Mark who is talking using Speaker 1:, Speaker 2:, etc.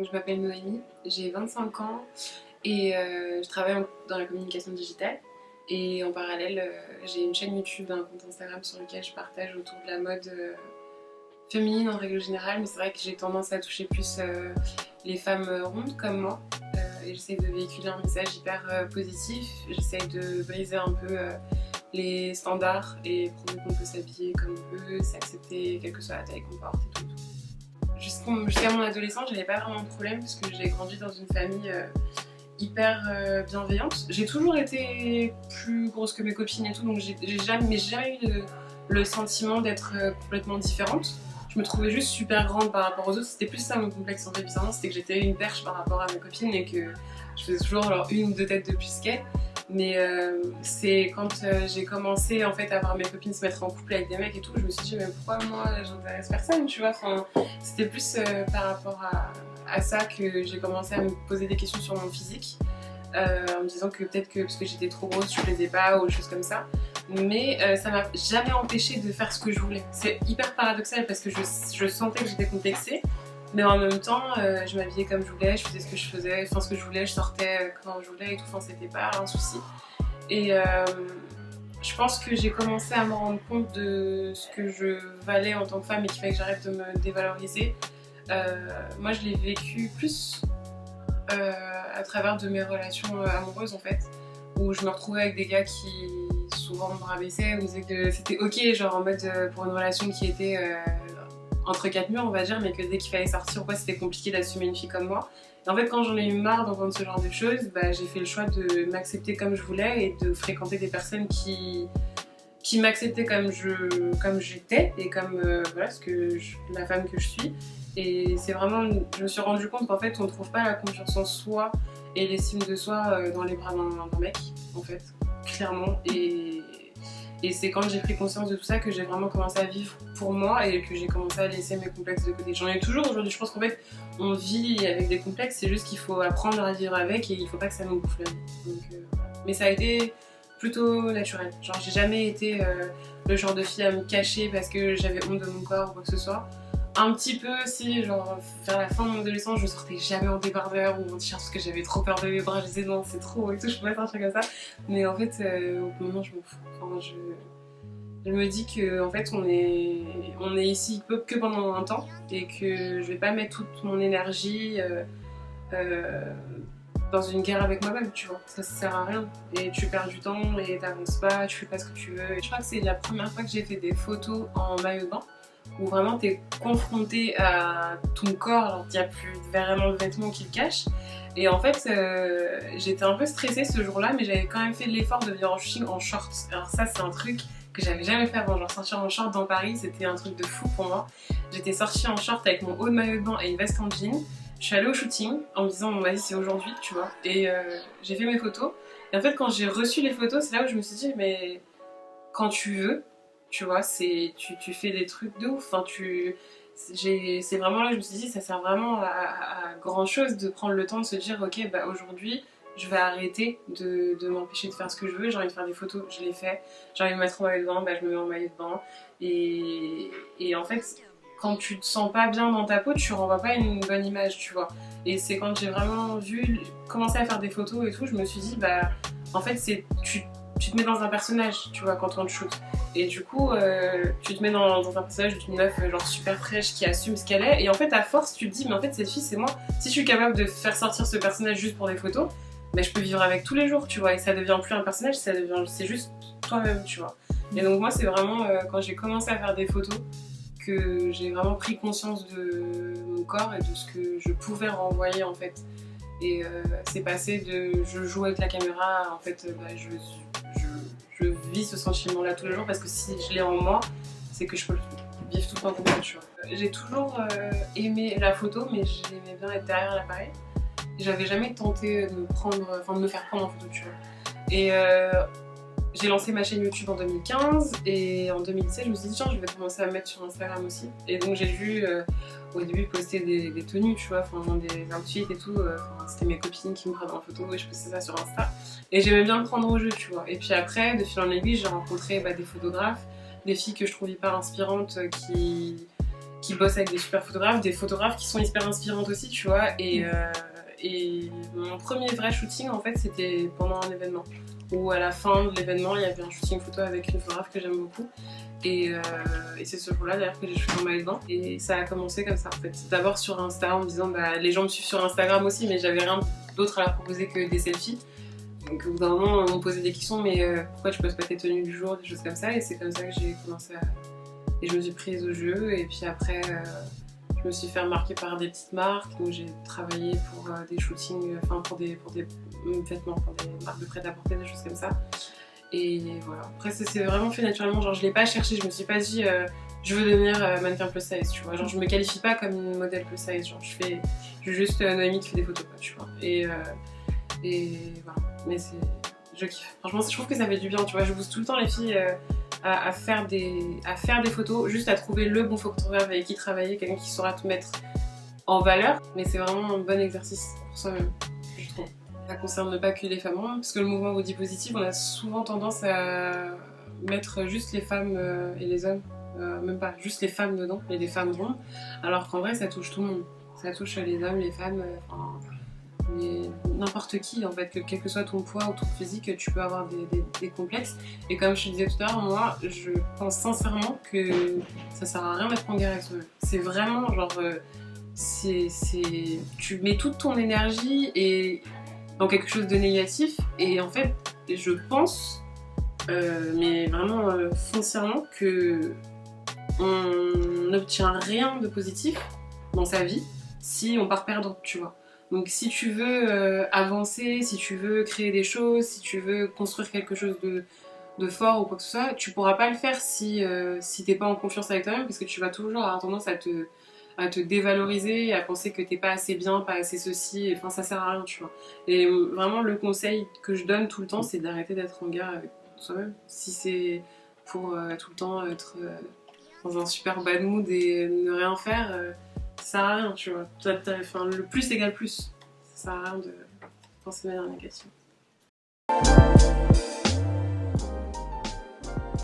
Speaker 1: je m'appelle Noémie, j'ai 25 ans et je travaille dans la communication digitale. Et en parallèle, j'ai une chaîne YouTube, un compte Instagram sur lequel je partage autour de la mode féminine en règle générale, mais c'est vrai que j'ai tendance à toucher plus les femmes rondes comme moi. Et j'essaie de véhiculer un message hyper positif, j'essaie de briser un peu les standards et prouver qu'on peut s'habiller comme on veut, s'accepter quelle que soit la taille qu'on porte et tout. Jusqu'à mon adolescence, j'avais pas vraiment de problème parce que j'ai grandi dans une famille hyper bienveillante. J'ai toujours été plus grosse que mes copines et tout, donc j'ai jamais eu le sentiment d'être complètement différente. Je me trouvais juste super grande par rapport aux autres. C'était plus ça mon complexe en fait, bizarrement, c'était que j'étais une perche par rapport à mes copines et que je faisais toujours genre une ou deux têtes de plus qu'elles. Mais c'est quand j'ai commencé en fait à voir mes copines se mettre en couple avec des mecs et tout, je me suis dit mais pourquoi moi j'intéresse personne, tu vois. Enfin, c'était plus par rapport à ça que j'ai commencé à me poser des questions sur mon physique, en me disant que peut-être que parce que j'étais trop grosse je plaisais pas ou des choses comme ça. Mais ça m'a jamais empêché de faire ce que je voulais. C'est hyper paradoxal parce que je sentais que j'étais complexée. Mais en même temps, je m'habillais comme je voulais, je faisais ce que je faisais, enfin ce que je voulais, je sortais quand je voulais et tout, enfin c'était pas un souci. Et je pense que j'ai commencé à me rendre compte de ce que je valais en tant que femme et qu'il fallait que j'arrête de me dévaloriser. Moi je l'ai vécu plus à travers de mes relations amoureuses en fait, où je me retrouvais avec des gars qui souvent me rabaissaient, ou disaient que c'était ok, genre en mode pour une relation qui était entre quatre murs on va dire, mais que dès qu'il fallait sortir c'était compliqué d'assumer une fille comme moi. Et en fait quand j'en ai eu marre d'entendre ce genre de choses, j'ai fait le choix de m'accepter comme je voulais et de fréquenter des personnes qui m'acceptaient comme j'étais et comme voilà la femme que je suis. Et c'est vraiment, je me suis rendu compte qu'en fait on ne trouve pas la confiance en soi et l'estime de soi dans les bras d'un mec en fait, clairement. Et c'est quand j'ai pris conscience de tout ça que j'ai vraiment commencé à vivre pour moi et que j'ai commencé à laisser mes complexes de côté. J'en ai toujours aujourd'hui, je pense qu'en fait on vit avec des complexes, c'est juste qu'il faut apprendre à vivre avec et il faut pas que ça nous bouffe la vie. Donc, mais ça a été plutôt naturel, genre j'ai jamais été le genre de fille à me cacher parce que j'avais honte de mon corps ou quoi que ce soit. Un petit peu aussi, genre vers la fin de mon adolescence, je sortais jamais en débardeur ou en t-shirt parce que j'avais trop peur de mes bras, je disais non c'est trop et tout, je pouvais pas sortir comme ça. Mais en fait, au bout d'un moment je m'en fous. Enfin, je me dis que en fait on est ici que pendant un temps et que je vais pas mettre toute mon énergie dans une guerre avec moi-même, tu vois. Ça sert à rien. Et tu perds du temps et t'avances pas, tu fais pas ce que tu veux. Et je crois que c'est la première fois que j'ai fait des photos en maillot de bain où vraiment t'es confronté à ton corps, il n'y a plus vraiment de vêtements qui le cachent. Et en fait, j'étais un peu stressée ce jour-là, mais j'avais quand même fait l'effort de venir en shooting en short. Alors ça, c'est un truc que j'avais jamais fait avant, genre sortir en short dans Paris, c'était un truc de fou pour moi. J'étais sortie en short avec mon haut de maillot de bain et une veste en jean. Je suis allée au shooting en me disant, bon vas-y c'est aujourd'hui, tu vois. Et j'ai fait mes photos. Et en fait, quand j'ai reçu les photos, c'est là où je me suis dit, mais quand tu veux, tu vois, tu fais des trucs de ouf. Enfin, c'est vraiment là que je me suis dit, ça sert vraiment à grand chose de prendre le temps de se dire, ok, aujourd'hui, je vais arrêter de m'empêcher de faire ce que je veux. J'ai envie de faire des photos, je les fais. J'ai envie de me mettre en maillot de bain, je me mets en maillot de bain. Et en fait, quand tu te sens pas bien dans ta peau, tu renvoies pas une bonne image, tu vois. Et c'est quand j'ai vraiment commencé à faire des photos et tout, je me suis dit, en fait, tu te mets dans un personnage, tu vois, quand on te shoot. Et du coup, tu te mets dans un personnage d'une meuf genre super fraîche qui assume ce qu'elle est. Et en fait, à force, tu te dis, mais en fait, cette fille, c'est moi. Si je suis capable de faire sortir ce personnage juste pour des photos, je peux vivre avec tous les jours, tu vois. Et ça devient plus un personnage, c'est juste toi-même, tu vois. Et donc moi, c'est vraiment quand j'ai commencé à faire des photos que j'ai vraiment pris conscience de mon corps et de ce que je pouvais renvoyer, en fait. Et c'est passé de je joue avec la caméra, en fait, je vis ce sentiment-là tous les jours parce que si je l'ai en moi, c'est que je peux le vivre tout le temps comme ça, tu vois. J'ai toujours aimé la photo, mais j'aimais bien être derrière l'appareil. J'avais jamais tenté de me faire prendre en photo, tu vois. Et j'ai lancé ma chaîne YouTube en 2015 et en 2017 je me suis dit tiens je vais commencer à me mettre sur Instagram aussi. Et donc j'ai vu au début poster des tenues, tu vois, des outfits et tout. C'était mes copines qui me prenaient en photo et je postais ça sur Insta. Et j'aimais bien le prendre au jeu, tu vois. Et puis après, de fil en aiguille, j'ai rencontré des photographes, des filles que je trouve hyper inspirantes qui bossent avec des super photographes, des photographes qui sont hyper inspirantes aussi, tu vois. Et mon premier vrai shooting, en fait, c'était pendant un événement. Où à la fin de l'événement, il y avait un shooting photo avec une photographe que j'aime beaucoup. Et c'est ce jour-là d'ailleurs que j'ai shooté en maillot de bain. Et ça a commencé comme ça en fait. D'abord sur Insta en me disant bah les gens me suivent sur Instagram aussi, mais j'avais rien d'autre à leur proposer que des selfies. Donc au bout d'un moment on me posait des questions, mais pourquoi tu poses pas tes tenues du jour, des choses comme ça. Et c'est comme ça que j'ai commencé à... Et je me suis prise au jeu. Et puis après je me suis fait remarquer par des petites marques. Donc j'ai travaillé pour des shootings, enfin pour des vêtements, pour des marques de prêt-à-porter, des choses comme ça. Et voilà, après ça s'est vraiment fait naturellement, genre je l'ai pas cherché, je me suis pas dit je veux devenir mannequin plus size, tu vois, genre je me qualifie pas comme une modèle plus size, genre je suis juste Noémie qui fait des photos quoi, tu vois, et voilà, mais je kiffe, franchement je trouve que ça fait du bien, tu vois, je pousse tout le temps les filles à faire des photos, juste à trouver le bon photographe avec qui travailler, quelqu'un qui saura te mettre en valeur, mais c'est vraiment un bon exercice pour soi-même, je trouve. Ça concerne pas que les femmes rondes, parce que le mouvement body positive, on a souvent tendance à mettre juste les femmes et les hommes, même pas juste les femmes dedans, et les femmes rondes, alors qu'en vrai ça touche tout le monde. Ça touche les hommes, les femmes, n'importe qui en fait, quel que soit ton poids ou ton physique, tu peux avoir des complexes. Et comme je te disais tout à l'heure, moi je pense sincèrement que ça sert à rien d'être en guerre avec soi-même. C'est vraiment genre, tu mets toute ton énergie et dans quelque chose de négatif, et en fait je pense mais vraiment foncièrement que on n'obtient rien de positif dans sa vie si on part perdant, tu vois. Donc si tu veux avancer, si tu veux créer des choses, si tu veux construire quelque chose de fort ou quoi que ce soit, tu pourras pas le faire si t'es pas en confiance avec toi-même, parce que tu vas toujours avoir tendance à te dévaloriser, à penser que t'es pas assez bien, pas assez ceci, enfin ça sert à rien, tu vois. Et vraiment le conseil que je donne tout le temps, c'est d'arrêter d'être en guerre avec soi-même. Si c'est pour tout le temps être dans un super bad mood et ne rien faire, ça sert à rien, tu vois. Enfin, le plus égale plus. Ça sert à rien de penser de manière négative.